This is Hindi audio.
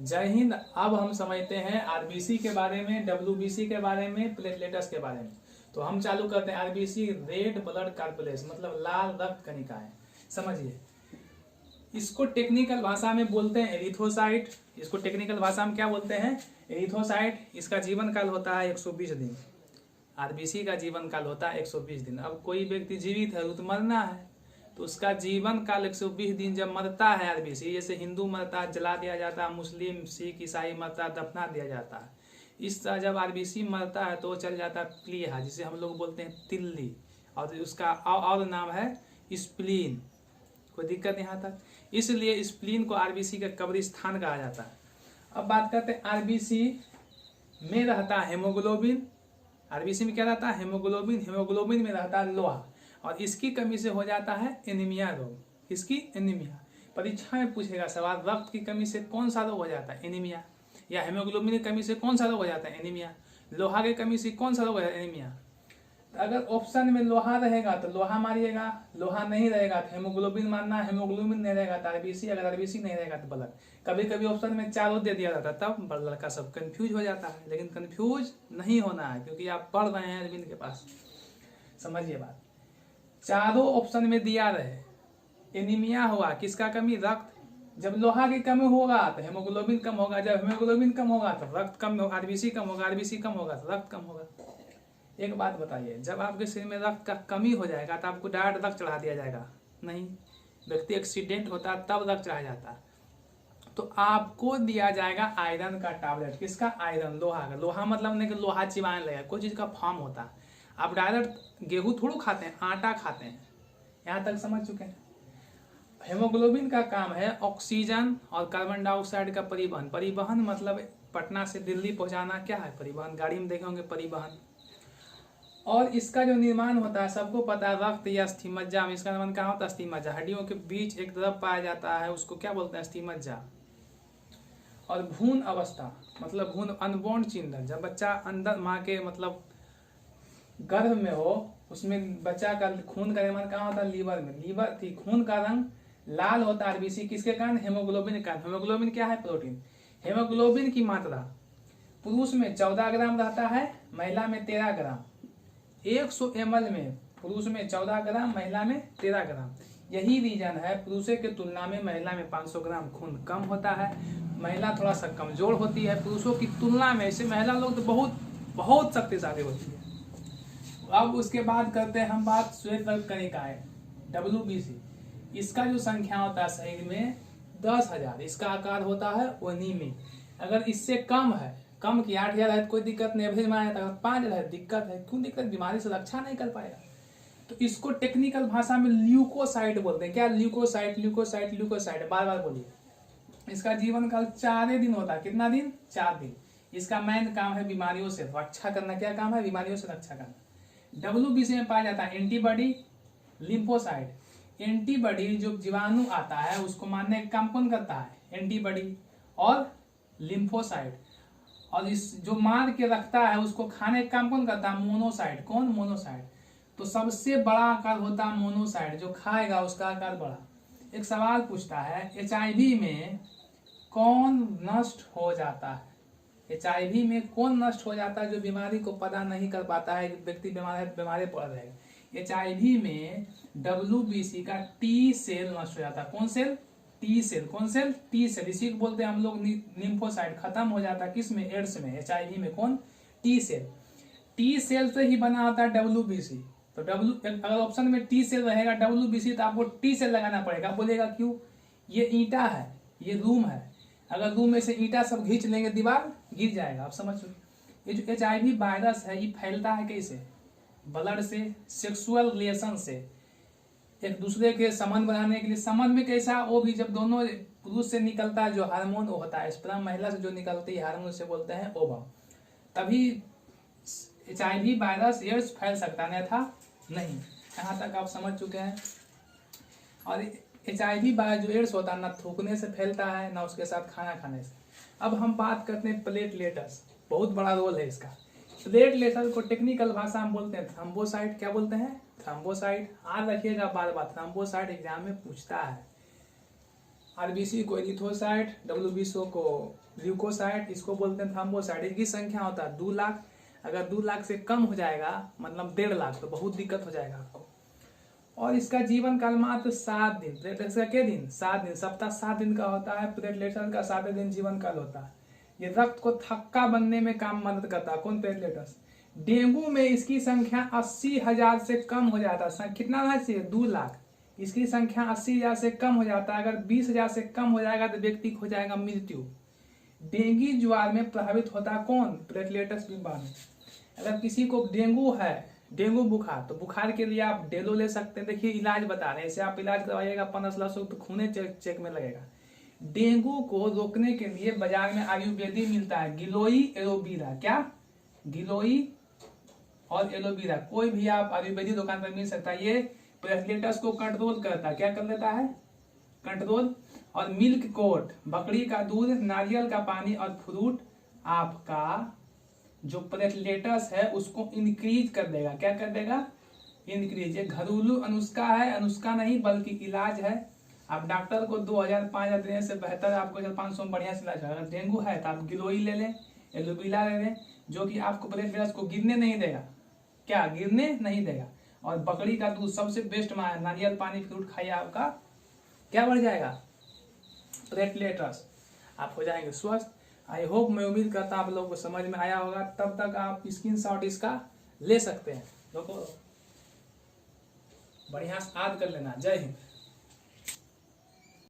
जय हिंद। अब हम समझते हैं आरबीसी के बारे में, डब्ल्यूबीसी के बारे में, प्लेटलेट्स के बारे में। तो हम चालू करते हैं आरबीसी, रेड ब्लड कॉर्पुलेस, मतलब लाल रक्त कणिकाएं। समझिए, इसको टेक्निकल भाषा में बोलते हैं एरिथ्रोसाइट। इसको टेक्निकल भाषा में क्या बोलते हैं? एरिथ्रोसाइट। इसका जीवन काल होता है 120 दिन। आरबीसी का जीवन काल होता है 120 दिन। अब कोई व्यक्ति जीवित है तो मरना है, तो उसका जीवन काल 120 दिन। जब मरता है आरबीसी, जैसे हिंदू मरता है जला दिया जाता है, मुस्लिम सिख ईसाई मरता है दफना दिया जाता है, इस तरह जब आरबीसी मरता है तो चल जाता है प्लीहा, जिसे हम लोग बोलते हैं तिल्ली, और उसका और नाम है स्प्लीन। कोई दिक्कत यहाँ तक? इसलिए स्प्लीन को आरबीसी का कब्रिस्तान कहा जाता है। अब बात करते हैं आरबीसी में रहता है हेमोग्लोबिन। आरबीसी में क्या रहता है? हेमोग्लोबिन। हेमोग्लोबिन में रहता है लोहा, और इसकी कमी से हो जाता है एनीमिया रोग। इसकी एनीमिया परीक्षा में पूछेगा सवाल, रक्त की कमी से कौन सा रोग हो जाता है? एनीमिया। या हेमोग्लोबिन की कमी से कौन सा रोग हो जाता है? एनीमिया। लोहा की कमी से कौन सा रोग हो जाता है? एनीमिया। अगर ऑप्शन में लोहा रहेगा तो लोहा मारिएगा, लोहा नहीं रहेगा तो हेमोग्लोबिन मारना, हेमोग्लोबिन नहीं रहेगा तो आरबीसी, अगर आरबीसी नहीं रहेगा तो ब्लड। कभी कभी ऑप्शन में चारों दे दिया जाता, तब लड़का सब कंफ्यूज हो जाता है। लेकिन कंफ्यूज नहीं होना है, क्योंकि आप पढ़ रहे हैं अरविंद के पास। समझिए बात, चारों ऑप्शन में दिया रहे। एनीमिया हुआ, किसका कमी? रक्त। जब लोहा की कमी होगा तो हेमोग्लोबिन कम होगा, जब हेमोग्लोबिन कम होगा तो रक्त कम होगा, आरबीसी कम होगा, आरबीसी कम होगा तो रक्त कम होगा। एक बात बताइए, जब आपके शरीर में रक्त का कमी हो जाएगा तो आपको डायरेक्ट रक्त चढ़ा दिया जाएगा? नहीं, व्यक्ति एक्सीडेंट होता है तब रक्त चढ़ाया जाता है। तो आपको दिया जाएगा आयरन का टैबलेट। किसका? आयरन, लोहा का। लोहा मतलब नहीं कि लोहा चिबाने लगेगा, कोई चीज का फॉर्म होता है। आप डायरेक्ट गेहूं थोड़ा खाते हैं, आटा खाते हैं। यहाँ तक समझ चुके हैं? हेमोग्लोबिन का काम है ऑक्सीजन और कार्बन डाइऑक्साइड का परिवहन। परिवहन मतलब पटना से दिल्ली पहुंचाना। क्या है परिवहन? गाड़ी में देखे होंगे परिवहन। और इसका जो निर्माण होता है सबको पता है, रक्त या अस्थिमज्जा में इसका निर्माण कहाँ होता है? अस्थिमज्जा। हड्डियों के बीच एक तरफ पाया जाता है, उसको क्या बोलते हैं? अस्थिमज्जा। और भ्रूण अवस्था मतलब भ्रूण, अनबोर्न चिल्ड्रन, जब बच्चा अंदर माँ के मतलब गर्भ में हो, उसमें बच्चा का खून का निर्माण कहाँ होता है? लीवर में। लीवर थी, खून का रंग लाल होता है आरबीसी, किसके कारण? हेमोग्लोबिन के कारण। हेमोग्लोबिन क्या है? प्रोटीन। हेमोग्लोबिन की मात्रा पुरुष में 14 ग्राम रहता है, महिला में 13 ग्राम। 100 ml में पुरुष में 14 ग्राम, महिला में 13 ग्राम। यही रीजन है पुरुषों के तुलना में महिला में 500 ग्राम खून कम होता है। महिला थोड़ा सा कमजोर होती है पुरुषों की तुलना में। ऐसे महिला लोग तो बहुत बहुत शक्तिशाली होती है। अब उसके बाद करते हैं हम बात श्वेत रक्त कणिकाएं, डब्ल्यूबीसी। इसका जो संख्या होता है शरीर में 10,000। इसका आकार होता है ओनिमी। अगर इससे कम है, कम की 8,000 है तो कोई दिक्कत नहीं, एवरेज माना जाता है। 5,000 है दिक्कत है। क्यों दिक्कत? बीमारी से रक्षा नहीं कर पाएगा। तो इसको टेक्निकल भाषा में ल्यूकोसाइट बोलते हैं। क्या? Leucocyte, leucocyte, leucocyte. बार बार बोलिए। इसका जीवन काल 4 दिन होता है। कितना दिन? 4 दिन। इसका मेन काम है बीमारियों से रक्षा करना। क्या काम है? बीमारियों से रक्षा करना। डब्ल्यूबीसी में पाया जाता है एंटीबॉडी, लिम्फोसाइट। एंटीबॉडी जो जीवाणु आता है उसको मारने का काम कौन करता है? एंटीबॉडी और लिम्फोसाइट। और इस जो मार के रखता है उसको खाने का काम कौन करता है? मोनोसाइट। कौन? मोनोसाइट। तो सबसे बड़ा आकार होता है मोनोसाइट, जो खाएगा उसका आकार बड़ा। एक सवाल पूछता है, एचआईवी में कौन नष्ट हो जाता है? एचआईवी में कौन नष्ट हो जाता है? जो बीमारी को पता नहीं कर पाता है, व्यक्ति बीमार है, बीमारी पड़ रहेगा। एचआईवी में डब्ल्यूबीसी का टी सेल नष्ट हो जाता है। कौन सेल? T cell. कौन सेल? T cell. इसी को बोलते हैं हम लोग लिम्फोसाइट। खत्म हो जाता है किस में? एड्स में। एचआईवी में कौन? T cell. टी सेल से ही बना होता है डब्ल्यूबीसी। तो अगर ऑप्शन में टी सेल रहेगा डब्ल्यूबीसी तो आपको टी सेल लगाना पड़ेगा। बोलेगा क्यों? ये ईंटा है, ये रूम है, अगर रूम में से ईंटा सब खींच लेंगे दीवार गिर जाएगा। आप समझ लो। ये जो एचआईवी वायरस है ये फैलता है कैसे? ब्लड से, सेक्सुअल रिलेशन से, एक दूसरे के संबंध बनाने के लिए। संबंध में कैसा? वो भी जब दोनों पुरुष से निकलता है जो हार्मोन वो होता है, स्पर्म महिला से जो निकलती है हार्मोन से बोलते हैं ओवम, तभी एचआईवी वायरस एड्स फैल सकता है, था नहीं। यहाँ तक आप समझ चुके हैं। और एचआईवी वायरस जो एड्स होता है ना थूकने से फैलता है ना उसके साथ खाना खाने से। अब हम बात करते हैं प्लेटलेट्स। बहुत बड़ा रोल है इसका। प्लेटलेट्स को टेक्निकल भाषा में बोलते हैं थ्रोम्बोसाइट। क्या बोलते हैं? थ्रोम्बोसाइट। याद रखिएगा बार बार, थ्रोम्बोसाइट एग्जाम में पूछता है। आरबीसी को एरिथ्रोसाइट, डब्ल्यूबीसी को ल्यूकोसाइट, इसको बोलते हैं थ्रोम्बोसाइट। इसकी संख्या होता है 2 लाख। अगर 2 लाख से कम हो जाएगा मतलब 1.5 लाख तो बहुत दिक्कत हो जाएगा आपको। और इसका जीवन काल मात्र 7 दिन। प्लेटलेट्स का क्या दिन? 7 दिन। सप्ताह 7 दिन का होता है, प्लेटलेट्स का 7 दिन जीवन काल होता है। ये रक्त को थक्का बनने में काम मदद करता है। कौन? प्लेटलेट्स। डेंगू में इसकी संख्या 80,000 से कम हो जाता है। कितना रहना चाहिए? 2 लाख। इसकी संख्या 80,000 से कम हो जाता है। अगर 20,000 से कम हो जाएगा तो व्यक्ति हो जाएगा मृत्यु। डेंगू ज्वार में प्रभावित होता है कौन? प्लेटलेट्स बीमारी। अगर किसी को डेंगू है, डेंगू बुखार, तो बुखार के लिए आप डेलो ले सकते हैं। देखिए इलाज बता रहे हैं, इसे आप इलाज करवाइएगा 1500 तो खूने चेक में लगेगा। डेंगू को रोकने के लिए बाजार में आयुर्वेदिक मिलता है, गिलोई एलोवेरा। क्या? गिलोई और एलोवेरा, कोई भी आप आयुर्वेदिक दुकान पर मिल सकता है। ये प्लेटलेट्स को कंट्रोल करता है। क्या कर लेता है? कंट्रोल। और मिल्क कोट, बकरी का दूध, नारियल का पानी और फ्रूट आपका जो प्लेटलेट्स है उसको इंक्रीज कर देगा। क्या कर देगा? इंक्रीज। ये घरेलू अनुस्का है, अनुस्का नहीं बल्कि इलाज है। आप डॉक्टर को 2000-5000 देने से बेहतर आपको 1500 में बढ़िया से इलाज है। अगर डेंगू है तो आप गिलोई ले लें, एलोवेरा ले लें, जो कि आपको प्लेटलेट्स को गिरने नहीं देगा। क्या? गिरने नहीं देगा। और बकरी का दूध सबसे बेस्ट माना, नारियल पानी फ्रूट खाइए, आपका क्या बढ़ जाएगा? प्लेटलेट्स। आप हो जाएंगे स्वस्थ। आई होप, मैं उम्मीद करता हूं आप लोगों को समझ में आया होगा। तब तक आप स्क्रीनशॉट इसका ले सकते हैं। देखो बढ़िया से याद कर लेना। जय हिंद।